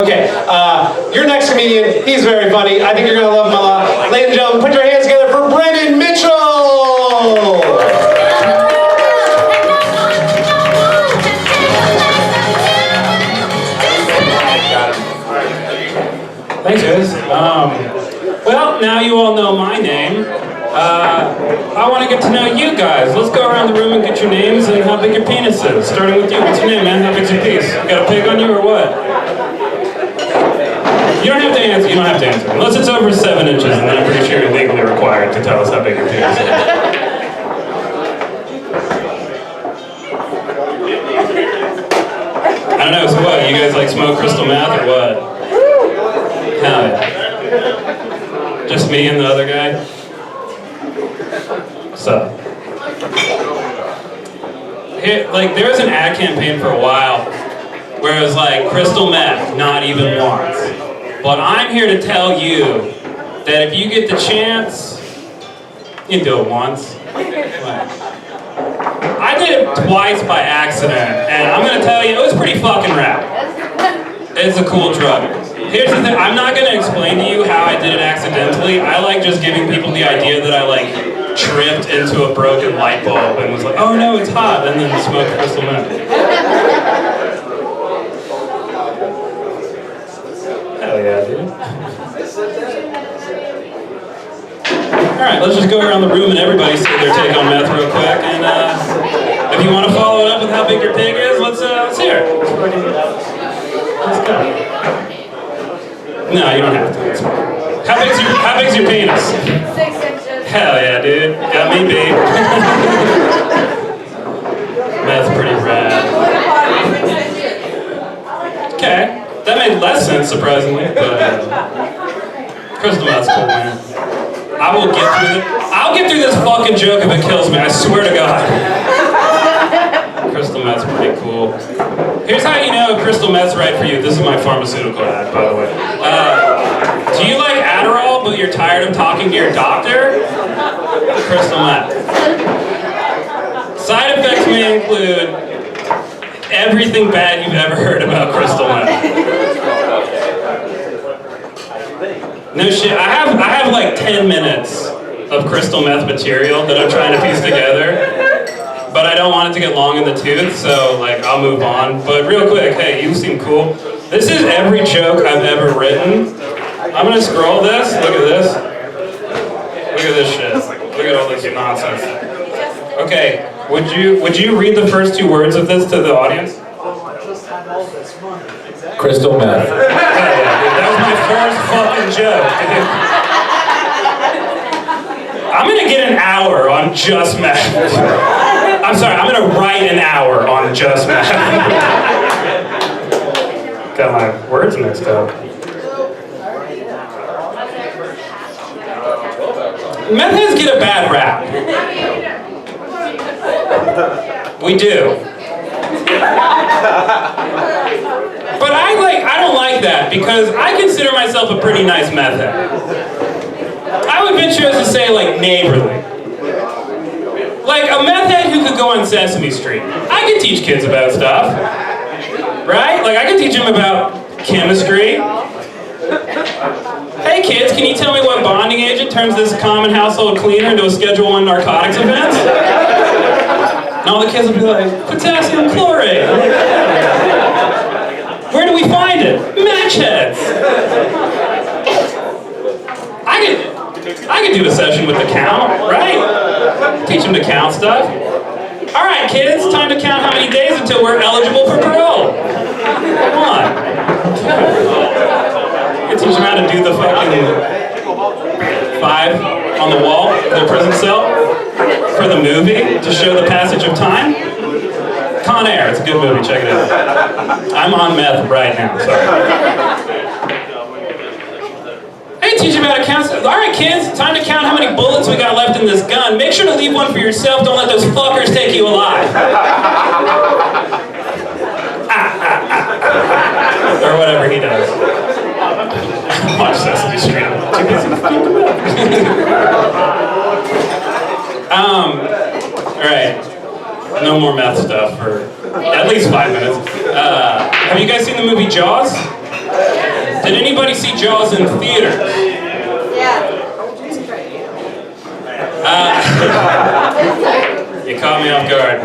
Okay, your next comedian, he's very funny. I think you're gonna love him a lot. Ladies and gentlemen, put your hands together for Brennan Mitchell! Thanks, guys. Well, now you all know my name. I want to get to know you guys. Let's go around the room and get your names and how big your penis is. Starting with you. What's your name, man? How big's your piece? You got a pig on you or what? You don't have to answer. You don't have to answer. Unless it's over 7 inches, and then I'm pretty sure you're legally required to tell us how big your penis is. I don't know. So what? You guys like smoke crystal meth or what? Hell yeah. Just me and the other guy? So, like, there was an ad campaign for a while where it was like, crystal meth, not even once. But I'm here to tell you that if you get the chance, you can do it once. I did it twice by accident, and I'm gonna tell you, it was pretty fucking rad. It's a cool drug. Here's the thing, I'm not gonna explain to you how I did it accidentally. I like just giving people the idea that I like tripped into a broken light bulb and was like, oh no, it's hot, and then smoked crystal meth. Hell yeah, dude. Alright, let's just go around the room and everybody say their take on meth real quick, and if you want to follow it up with how big your pig is, let's hear it. Let's go. No, you don't have to. How big's your penis? 6 inches. Hell yeah, dude. Got me beat. That's pretty rad. Okay. That made less sense, surprisingly, but crystal meth's cool, man. I'll get through this fucking joke if it kills me, I swear to God. Crystal meth's pretty cool. Here's how you know crystal meth's right for you. This is my pharmaceutical ad, by the way. Do you like Adderall, but you're tired of talking to your doctor? Crystal meth. Side effects may include everything bad you've ever heard about crystal meth. No shit, I have like 10 minutes of crystal meth material that I'm trying to piece together. But I don't want it to get long in the tooth, so like I'll move on. But real quick, hey, you seem cool. This is every joke I've ever written. I'm gonna scroll this. Look at this. Look at this shit. Look at all this nonsense. Okay, would you read the first 2 words of this to the audience? Crystal meth. Hell yeah, dude. That was my first fucking joke, dude. I'm gonna get an hour on just meth. I'm sorry, I'm gonna write an hour on just meth. Got my words mixed up. Meth heads get a bad rap. We do. But I don't like that because I consider myself a pretty nice meth head. I would venture as to say like neighborly. Like a meth head who could go on Sesame Street. I could teach kids about stuff. Right? Like I could teach them about chemistry. Hey kids, can you tell me what bonding agent turns this common household cleaner into a Schedule 1 narcotics offense? And all the kids would be like, potassium chlorate. Where do we find it? Match heads. I could do a session with the count, right? Teach them to count stuff. All right, kids, time to count how many days until we're eligible for parole. Come on. I teach them how to do the fucking 5 on the wall of their prison cell for the movie to show the passage of time. Con Air, it's a good movie, check it out. I'm on meth right now, sorry. I teach you about to count. All right, kids, time to count how many bullets we got left in this gun. Make sure to leave one for yourself. Don't let those fuckers take you alive. Or whatever he does. Watch Sesame Street. I'm too busy to think about it. All right. No more meth stuff for at least 5 minutes. Have you guys seen the movie Jaws? Did anybody see Jaws in theaters? Yeah. You caught me off guard.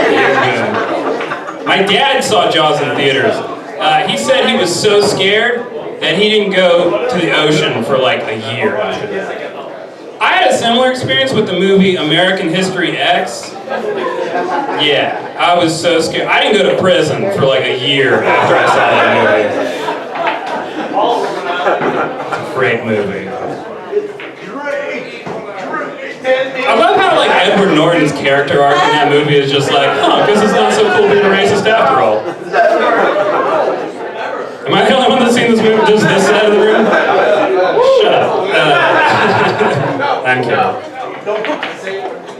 You're good. My dad saw Jaws in theaters. He said he was so scared that he didn't go to the ocean for like a year after that. I had a similar experience with the movie American History X. Yeah, I was so scared. I didn't go to prison for like a year after I saw that movie. It's a great movie. I love how like Edward Norton's character arc in that movie is just like, huh, guess it's not so cool being a racist after all. Am I the only one that's seen this movie, just this side of the room? Shut up. I'm kidding.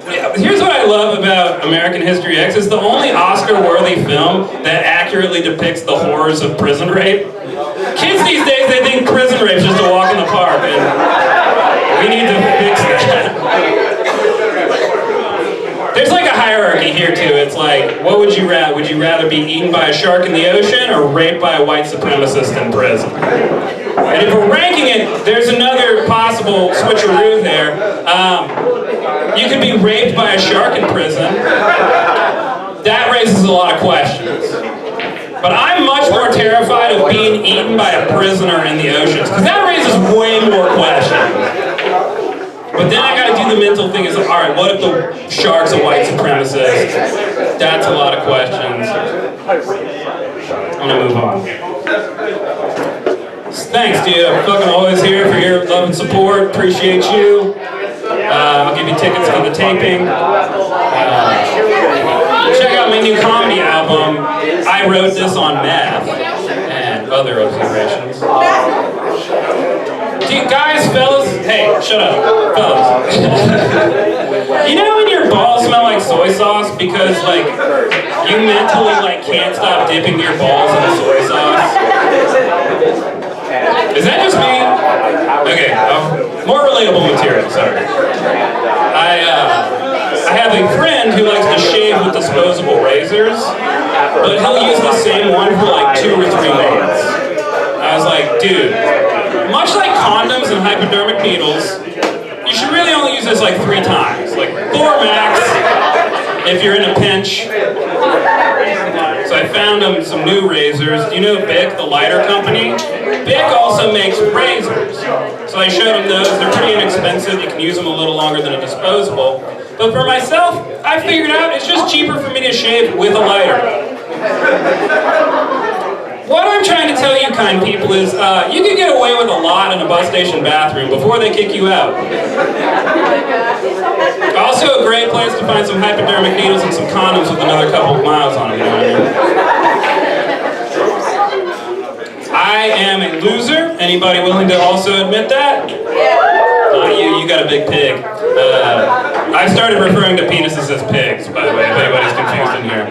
Yeah, here's what I love about American History X. It's the only Oscar-worthy film that accurately depicts the horrors of prison rape. Kids these days, they think prison rape is just a walk in the park, and we need to fix that. There's like a hierarchy here too. It's like, what would you rather? Would you rather be eaten by a shark in the ocean or raped by a white supremacist in prison? And if we're ranking it, there's another possible switcheroo there. You could be raped by a shark in prison. That raises a lot of questions. But I'm much more terrified of being eaten by a prisoner in the oceans, because that raises way more questions. But then I gotta do the mental thing, is like, alright, what if the shark's a white supremacist? That's a lot of questions. I'm gonna move on. Thanks, dude. I'm fucking always here for your love and support. Appreciate you. I'll give you tickets to the taping. Check out my new comedy album. I wrote this on meth and other observations. Dude, guys, fellas, hey, shut up, fellas. You know when your balls smell like soy sauce because, like, you mentally, like, can't stop dipping your balls in the soy sauce? Is that just me? Okay, more relatable material, sorry. I have a friend who likes to shave with disposable razors, but he'll use the same one for like 2 or 3 minutes. I was like, dude, much like condoms and hypodermic needles, you should really only use this like 3 times. Like 4 max if you're in a pinch. So I found him some new razors. Do you know Bic, the lighter company? Bic also makes razors. So I showed him those. They're pretty inexpensive. You can use them a little longer than a disposable. But for myself, I figured out it's just cheaper for me to shave with a lighter. What I'm trying to tell you, kind people, is you can get away with a lot in a bus station bathroom before they kick you out. Also a great place to find some hypodermic needles and some condoms with another couple of miles on them, you know what I mean? I am a loser. Anybody willing to also admit that? Not you, you got a big pig. I started referring to penises as pigs, by the way, if anybody's confused in here.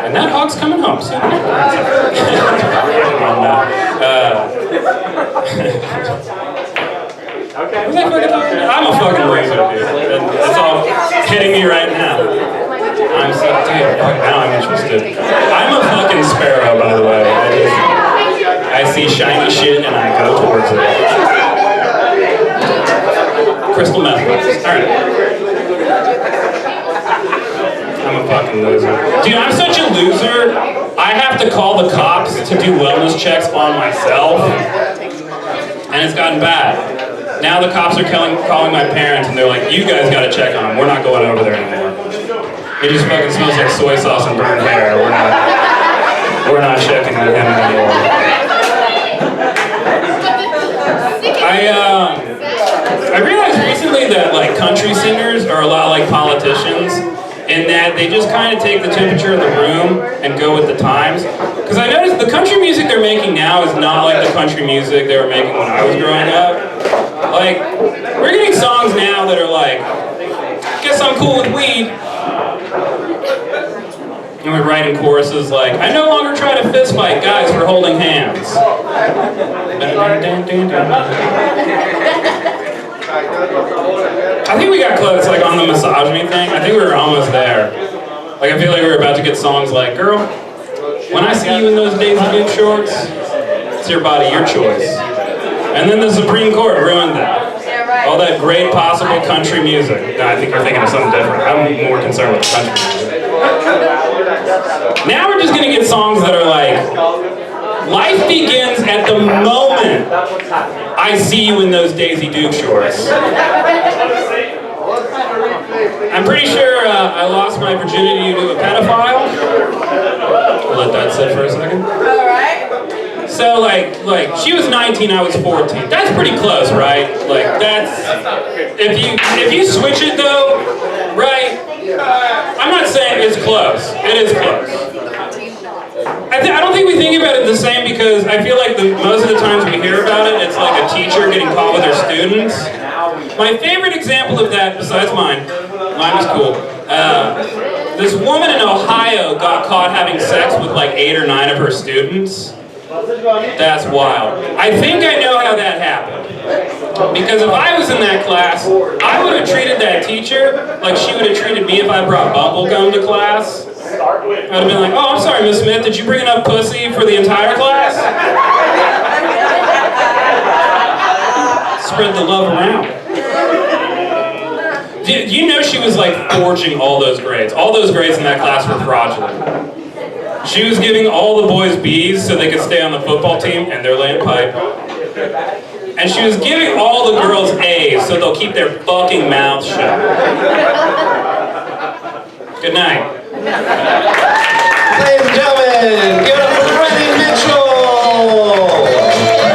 And that hog's coming home soon. What was I fucking talking about? I'm a fucking loser, dude. It's all hitting me right now. I'm so, dude, now I'm interested. I'm a fucking sparrow, by the way. I see shiny shit and I go towards it. Crystal meth. Alright. I'm a fucking loser. Dude, I'm such a loser, I have to call the cops to do wellness checks on myself. And it's gotten bad. Now the cops are calling my parents and they're like, you guys gotta check on him. We're not going over there anymore. It just fucking smells like soy sauce and burned hair. We're not checking on him anymore. I realized recently that like country singers are a lot like politicians in that they just kind of take the temperature of the room and go with the times. Because I noticed the country music they're making now is not like the country music they were making when I was growing up. Like, we're getting songs now that are like, guess I'm cool with weed. And we're writing choruses like, I no longer try to fist fight guys for holding hands. I think we got close, like on the misogyny thing. I think we were almost there. Like I feel like we were about to get songs like, girl, when I see you in those Daisy Duke shorts, It's your body, your choice. And then the Supreme Court ruined that. All that great possible country music. No, I think you're thinking of something different. I'm more concerned with the country music. Now we're just gonna get songs that are like, life begins at the moment I see you in those Daisy Duke shorts. I'm pretty sure I lost my virginity to a pedophile. I'll let that sit for a second. So like she was 19, I was 14. That's pretty close, right? Like that's if you switch it though, right? I'm not saying it's close. It is close. I don't think we think about it the same because I feel like most of the times we hear about it, it's like a teacher getting caught with their students. My favorite example of that, besides mine was cool. This woman in Ohio got caught having sex with like 8 or 9 of her students. That's wild. I think I know how that happened. Because if I was in that class, I would have treated that teacher like she would have treated me if I brought bubblegum to class. I'd have been like, oh, I'm sorry, Miss Smith, did you bring enough pussy for the entire class? Spread the love around. Do you know she was like forging all those grades? All those grades in that class were fraudulent. She was giving all the boys B's so they could stay on the football team, and they're laying pipe. And she was giving all the girls A's so they'll keep their fucking mouths shut. Good night. Ladies and gentlemen, give it up for Brennan Mitchell!